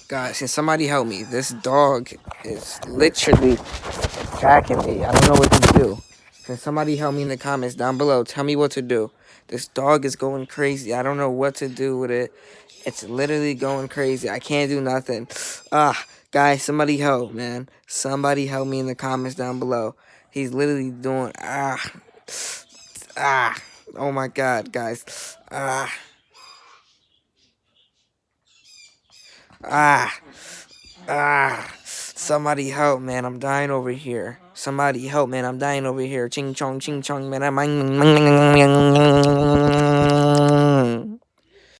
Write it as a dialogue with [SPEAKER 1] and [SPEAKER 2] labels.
[SPEAKER 1] Guys, can somebody help me? This dog is literally attacking me. I don't know what to do. Can somebody help me in the comments down below? Tell me what to do. This dog is going crazy. I don't know what to do with it. It's literally going crazy. I can't do nothing. Guys, somebody help, man. Somebody help me in the comments down below. He's literally doing ah. Oh my god, guys. Ah. Somebody help, man. I'm dying over here. Somebody help, man. I'm dying over here. Ching chong, man.